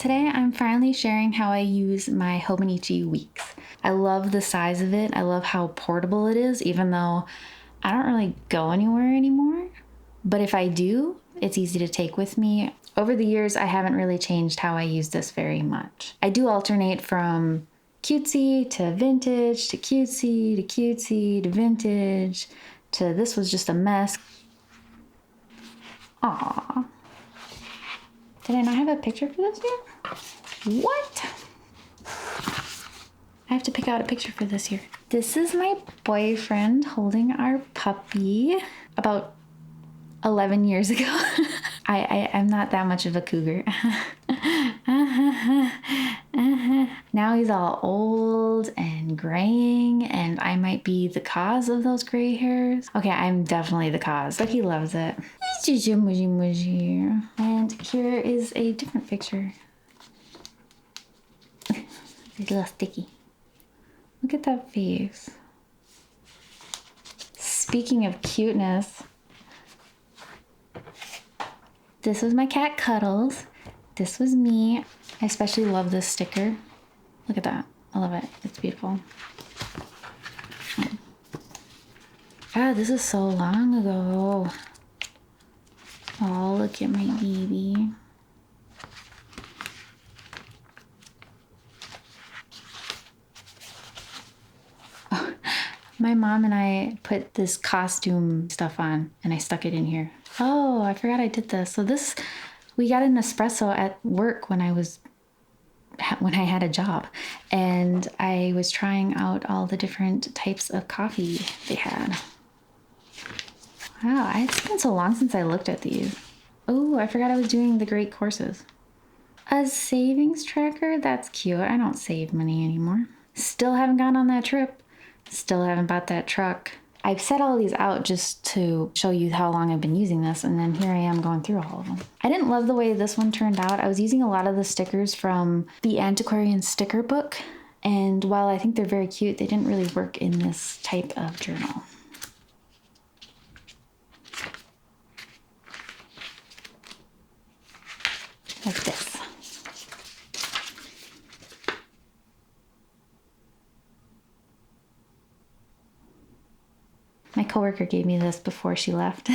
Today I'm finally sharing how I use my Hobonichi Weeks. I love the size of it. I love how portable it is, even though I don't really go anywhere anymore. But if I do, it's easy to take with me. Over the years, I haven't really changed how I use this very much. I do alternate from cutesy to vintage to cutesy to cutesy to vintage to this was just a mess. Aww. Did I not have a picture for this year? What? I have to pick out a picture for this year. This is my boyfriend holding our puppy about 11 years ago. I'm not that much of a cougar. Now he's all old and graying, and I might be the cause of those gray hairs. Okay, I'm definitely the cause, but he loves it. And here is a different picture. It's a little sticky. Look at that face. Speaking of cuteness, this was my cat Cuddles. This was me. I especially love this sticker. Look at that. I love it. It's beautiful. Ah, this is so long ago. Oh, look at my baby. Oh, my mom and I put this costume stuff on and I stuck it in here. Oh, I forgot I did this. So this, we got an espresso at work when I had a job, and I was trying out all the different types of coffee they had. Wow, it's been so long since I looked at these. Oh, I forgot I was doing the great courses. A savings tracker? That's cute. I don't save money anymore. Still haven't gone on that trip. Still haven't bought that truck. I've set all these out just to show you how long I've been using this, and then here I am going through all of them. I didn't love the way this one turned out. I was using a lot of the stickers from the Antiquarian sticker book, and while I think they're very cute, they didn't really work in this type of journal. Like this. My coworker gave me this before she left.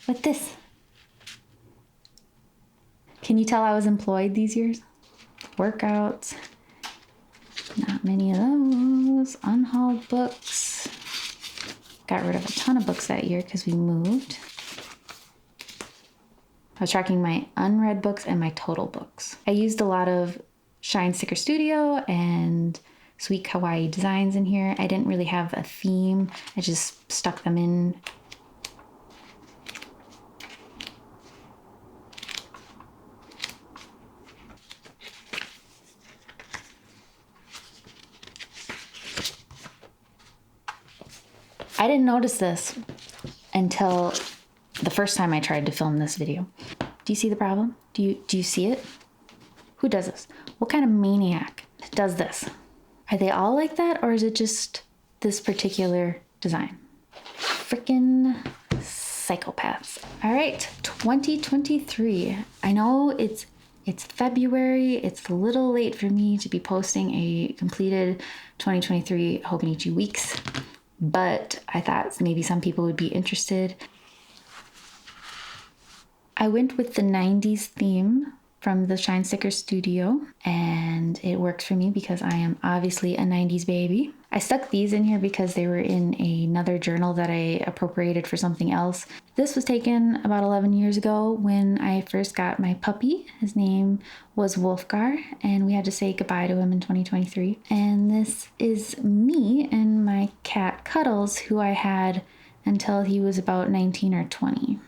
What's this? Can you tell I was employed these years? Workouts. Not many of those. Unhauled books. Got rid of a ton of books that year because we moved. I was tracking my unread books and my total books. I used a lot of Shine Sticker Studio and Sweet Kawaii designs in here. I didn't really have a theme. I just stuck them in. I didn't notice this until the first time I tried to film this video. Do you see the problem? Do you see it? Who does this? What kind of maniac does this? Are they all like that, or is it just this particular design? Frickin' psychopaths. All right, 2023. I know it's February. It's a little late for me to be posting a completed 2023 Hobonichi Weeks, but I thought maybe some people would be interested. I went with the 90s theme from the Shine Sticker Studio, and it works for me because I am obviously a 90s baby. I stuck these in here because they were in another journal that I appropriated for something else. This was taken about 11 years ago when I first got my puppy. His name was Wolfgar, and we had to say goodbye to him in 2023. And this is me and my cat Cuddles, who I had until he was about 19 or 20.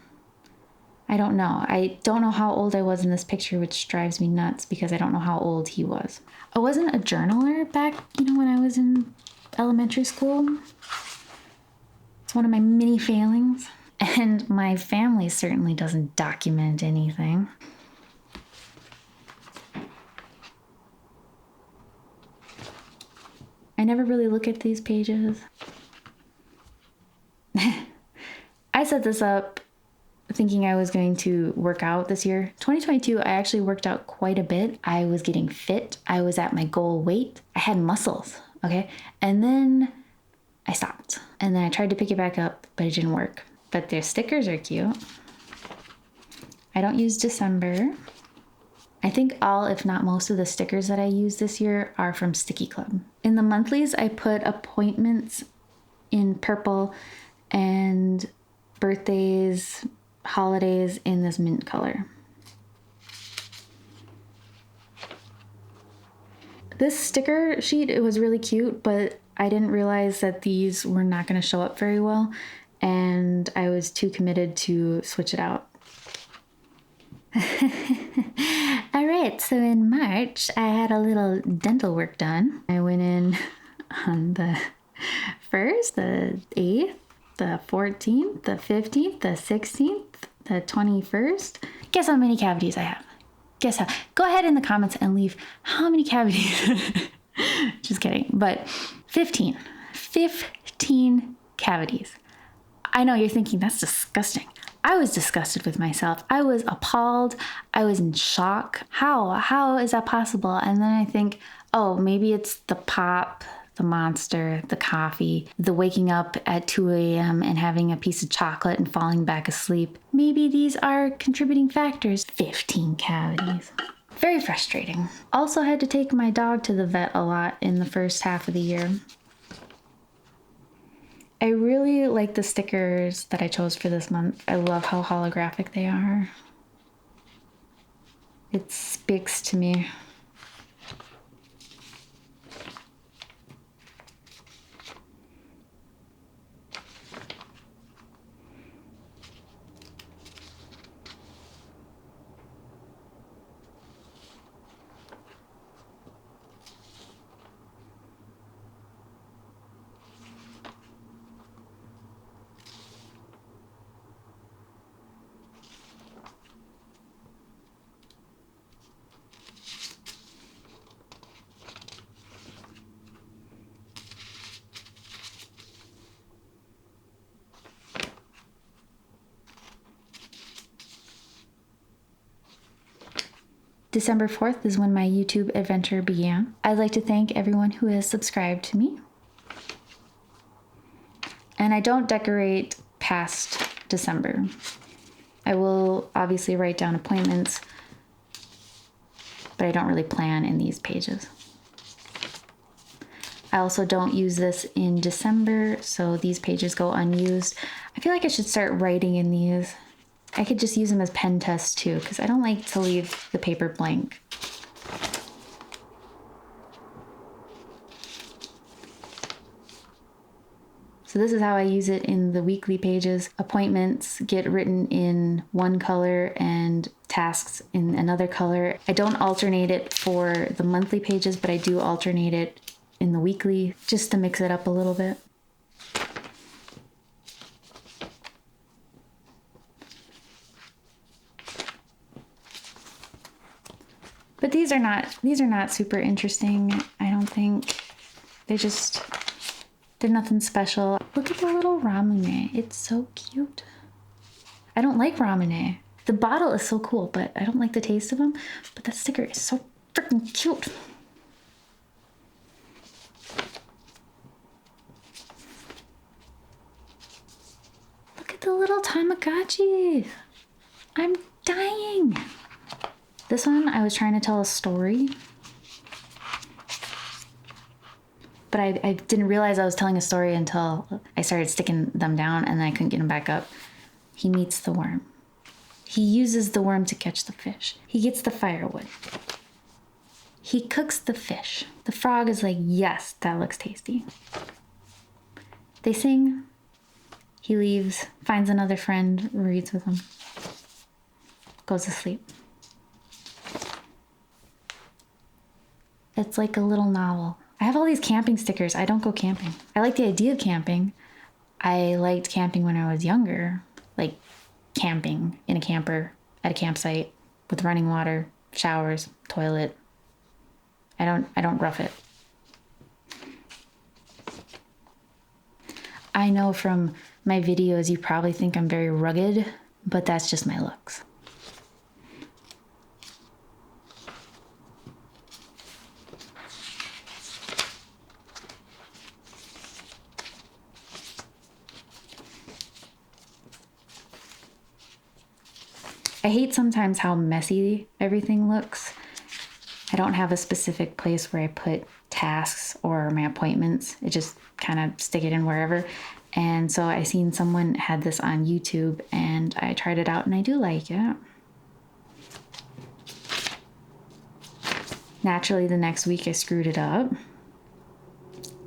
I don't know. I don't know how old I was in this picture, which drives me nuts because I don't know how old he was. I wasn't a journaler back, when I was in elementary school. It's one of my many failings. And my family certainly doesn't document anything. I never really look at these pages. I set this up thinking I was going to work out this year. 2022, I actually worked out quite a bit. I was getting fit. I was at my goal weight. I had muscles, okay? And then I stopped. And then I tried to pick it back up, but it didn't work. But their stickers are cute. I don't use December. I think all, if not most of the stickers that I use this year are from Sticky Club. In the monthlies, I put appointments in purple and birthdays, holidays in this mint color. This sticker sheet, it was really cute, but I didn't realize that these were not going to show up very well, and I was too committed to switch it out. All right, so in March, I had a little dental work done. I went in on the 1st, the 8th, the 14th, the 15th, the 16th, the 21st. Guess how many cavities I have? Guess how? Go ahead in the comments and leave how many cavities. Just kidding, but 15. 15 cavities. I know you're thinking that's disgusting. I was disgusted with myself. I was appalled. I was in shock. How is that possible? And then I think, oh, maybe it's the pop, the Monster, the coffee, the waking up at 2 a.m. and having a piece of chocolate and falling back asleep. Maybe these are contributing factors. 15 cavities. Very frustrating. Also had to take my dog to the vet a lot in the first half of the year. I really like the stickers that I chose for this month. I love how holographic they are. It speaks to me. December 4th is when my YouTube adventure began. I'd like to thank everyone who has subscribed to me. And I don't decorate past December. I will obviously write down appointments, but I don't really plan in these pages. I also don't use this in December, so these pages go unused. I feel like I should start writing in these. I could just use them as pen tests too, because I don't like to leave the paper blank. So this is how I use it in the weekly pages. Appointments get written in one color and tasks in another color. I don't alternate it for the monthly pages, but I do alternate it in the weekly just to mix it up a little bit. But these are not super interesting, I don't think. They're nothing special. Look at the little ramune. It's so cute. I don't like ramune. The bottle is so cool, but I don't like the taste of them. But that sticker is so freaking cute. Look at the little Tamagotchi. I'm dying. This one, I was trying to tell a story, but I didn't realize I was telling a story until I started sticking them down and then I couldn't get them back up. He meets the worm. He uses the worm to catch the fish. He gets the firewood. He cooks the fish. The frog is like, yes, that looks tasty. They sing. He leaves, finds another friend, reads with him, goes to sleep. It's like a little novel. I have all these camping stickers. I don't go camping. I like the idea of camping. I liked camping when I was younger, like camping in a camper at a campsite with running water, showers, toilet. I don't rough it. I know from my videos you probably think I'm very rugged, but that's just my looks. I hate sometimes how messy everything looks. I don't have a specific place where I put tasks or my appointments. It just kind of stick it in wherever. And so I seen someone had this on YouTube and I tried it out and I do like it. Naturally, the next week I screwed it up.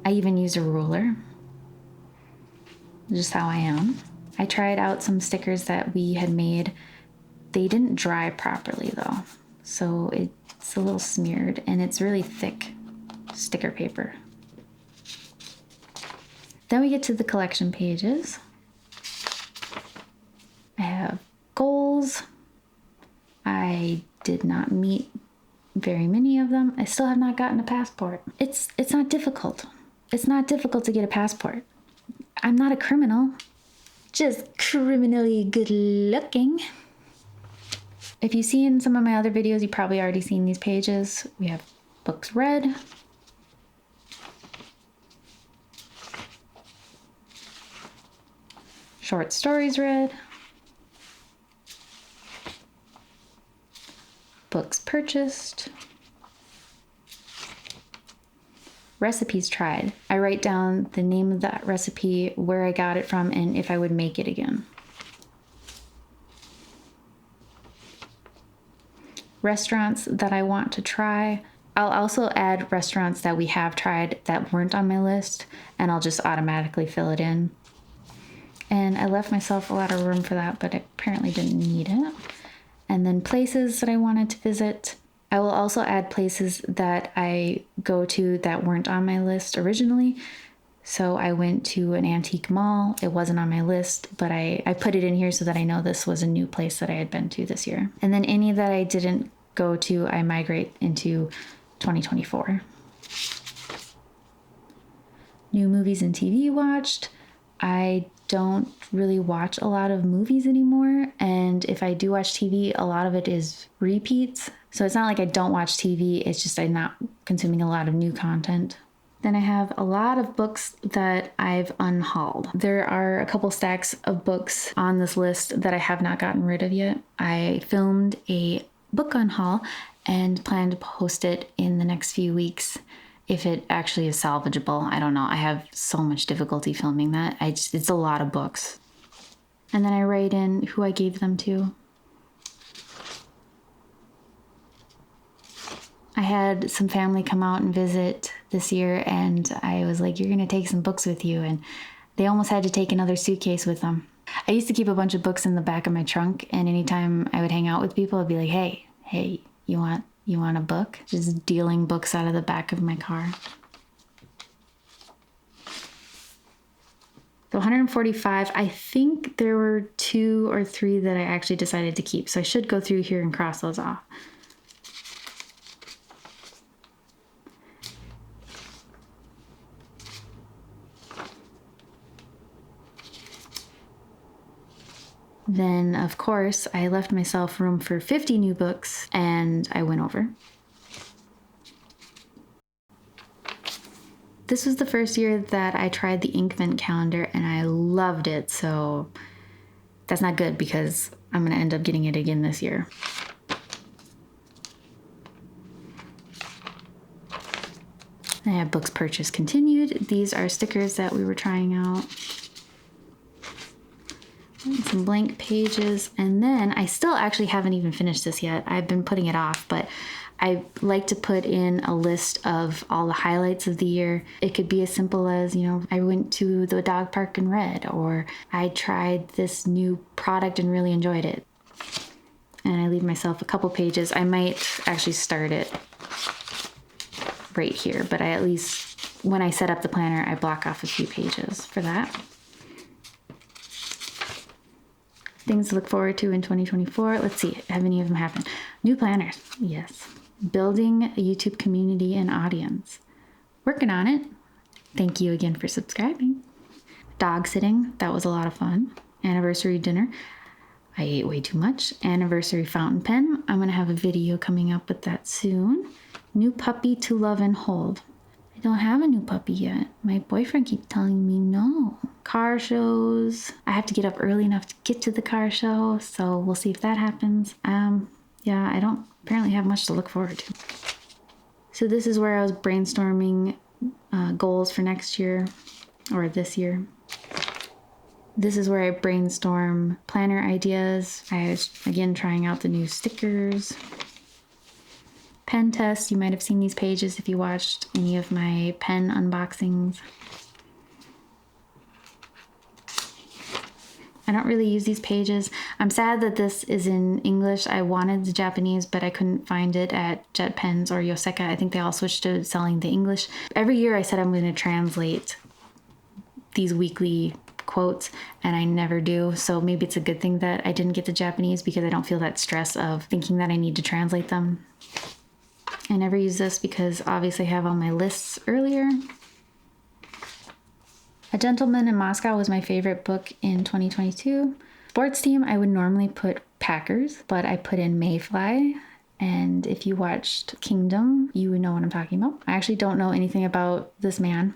I even used a ruler. Just how I am. I tried out some stickers that we had made. They didn't dry properly though, so it's a little smeared and it's really thick sticker paper. Then we get to the collection pages. I have goals. I did not meet very many of them. I still have not gotten a passport. It's not difficult. It's not difficult to get a passport. I'm not a criminal, just criminally good looking. If you've seen some of my other videos, you've probably already seen these pages. We have books read, short stories read, books purchased, recipes tried. I write down the name of that recipe, where I got it from, and if I would make it again. Restaurants that I want to try. I'll also add restaurants that we have tried that weren't on my list, and I'll just automatically fill it in. And I left myself a lot of room for that, but I apparently didn't need it. And then places that I wanted to visit. I will also add places that I go to that weren't on my list originally. So I went to an antique mall. It wasn't on my list, but I put it in here so that I know this was a new place that I had been to this year. And then any that I didn't go to, I migrate into 2024. New movies and TV watched. I don't really watch a lot of movies anymore. And if I do watch TV, a lot of it is repeats. So it's not like I don't watch TV. It's just I'm not consuming a lot of new content. Then I have a lot of books that I've unhauled. There are a couple stacks of books on this list that I have not gotten rid of yet. I filmed a book unhaul and plan to post it in the next few weeks. If it actually is salvageable, I don't know. I have so much difficulty filming that. It's a lot of books. And then I write in who I gave them to. I had some family come out and visit this year, and I was like, you're going to take some books with you. And they almost had to take another suitcase with them. I used to keep a bunch of books in the back of my trunk, and anytime I would hang out with people, I'd be like, hey, you want a book? Just dealing books out of the back of my car. So 145, I think there were 2 or 3 that I actually decided to keep. So I should go through here and cross those off. Then, of course, I left myself room for 50 new books, and I went over. This was the first year that I tried the Inkvent calendar, and I loved it, so that's not good because I'm going to end up getting it again this year. I have books purchased continued. These are stickers that we were trying out. Some blank pages, and then I still actually haven't even finished this yet. I've been putting it off, but I like to put in a list of all the highlights of the year. It could be as simple as, I went to the dog park and read, or I tried this new product and really enjoyed it. And I leave myself a couple pages. I might actually start it right here, but I at least, when I set up the planner, I block off a few pages for that. Things to look forward to in 2024. Let's see, have any of them happened? New planners, yes. Building a YouTube community and audience. Working on it. Thank you again for subscribing. Dog sitting, that was a lot of fun. Anniversary dinner. I ate way too much. Anniversary fountain pen. I'm gonna have a video coming up with that soon. New puppy to love and hold. I don't have a new puppy yet. My boyfriend keeps telling me no. Car shows. I have to get up early enough to get to the car show, so we'll see if that happens. Yeah, I don't apparently have much to look forward to. So this is where I was brainstorming goals for next year or this year. This is where I brainstorm planner ideas. I was, again, trying out the new stickers. Pen test. You might have seen these pages if you watched any of my pen unboxings. I don't really use these pages. I'm sad that this is in English. I wanted the Japanese, but I couldn't find it at Jet Pens or Yoseka. I think they all switched to selling the English. Every year I said I'm going to translate these weekly quotes, and I never do. So maybe it's a good thing that I didn't get the Japanese because I don't feel that stress of thinking that I need to translate them. I never use this because obviously I have all my lists earlier. A Gentleman in Moscow was my favorite book in 2022. Sports team, I would normally put Packers, but I put in Mayfly. And if you watched Kingdom, you would know what I'm talking about. I actually don't know anything about this man,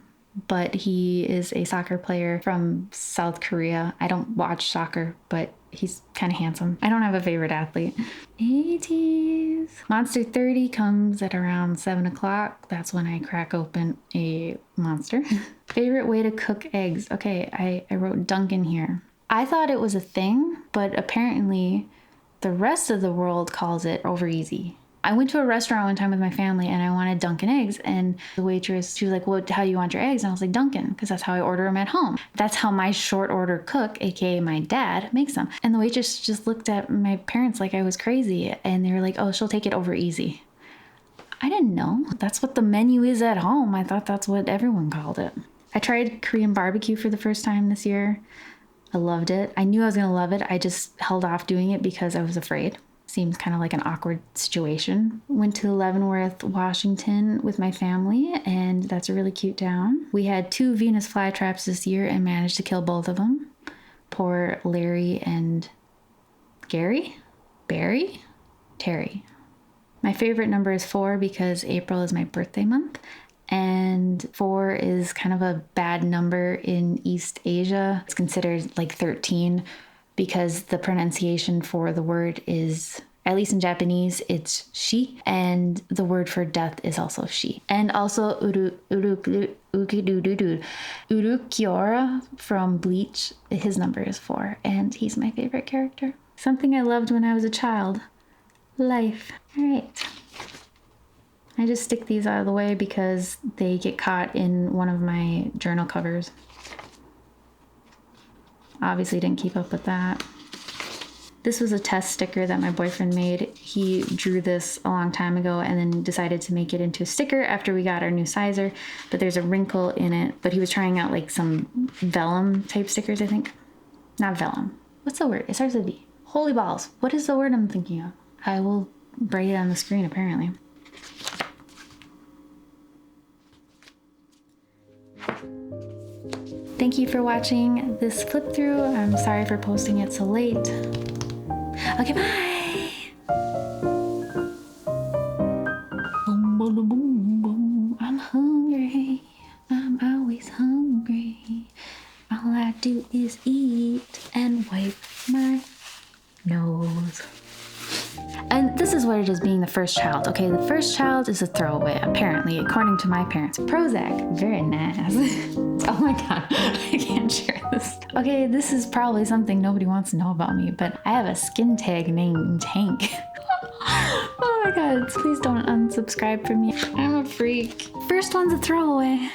but he is a soccer player from South Korea. I don't watch soccer, but he's kind of handsome. I don't have a favorite athlete. 80s. Monster 30 comes at around 7 o'clock. That's when I crack open a Monster. Favorite way to cook eggs. Okay, I wrote Dunkin' here. I thought it was a thing, but apparently the rest of the world calls it over easy. I went to a restaurant one time with my family and I wanted Dunkin' eggs, and the waitress, she was like, well, how do you want your eggs? And I was like, Dunkin', because that's how I order them at home. That's how my short order cook, aka my dad, makes them. And the waitress just looked at my parents like I was crazy, and they were like, oh, she'll take it over easy. I didn't know. That's what the menu is at home. I thought that's what everyone called it. I tried Korean barbecue for the first time this year. I loved it. I knew I was going to love it. I just held off doing it because I was afraid. Seems kind of like an awkward situation. Went to Leavenworth, Washington with my family, and that's a really cute town. We had 2 Venus flytraps this year and managed to kill both of them. Poor Larry and Gary? Barry? Terry. My favorite number is 4 because April is my birthday month, and 4 is kind of a bad number in East Asia. It's considered like 13 because the pronunciation for the word is, at least in Japanese, it's shi, and the word for death is also shi. And also Urukiora from Bleach, his number is 4, and he's my favorite character. Something I loved when I was a child. Life. All right. I just stick these out of the way because they get caught in one of my journal covers. Obviously didn't keep up with that. This was a test sticker that my boyfriend made. He drew this a long time ago and then decided to make it into a sticker after we got our new sizer, but there's a wrinkle in it. But he was trying out like some vellum type stickers, I think. Not vellum. What's the word? It starts with a V. Holy balls. What is the word I'm thinking of? I will write it on the screen apparently. Thank you for watching this flip through. I'm sorry for posting it so late. Okay, bye! Boom, boom, boom, boom. I'm hungry. I'm always hungry. All I do is eat and wipe my nose. And this is what it is being the first child. Okay, the first child is a throwaway, apparently, according to my parents. Prozac, very nice. Oh my god, I can't share this. Okay, this is probably something nobody wants to know about me, but I have a skin tag named Tank. Oh my god, please don't unsubscribe from me. I'm a freak. First one's a throwaway.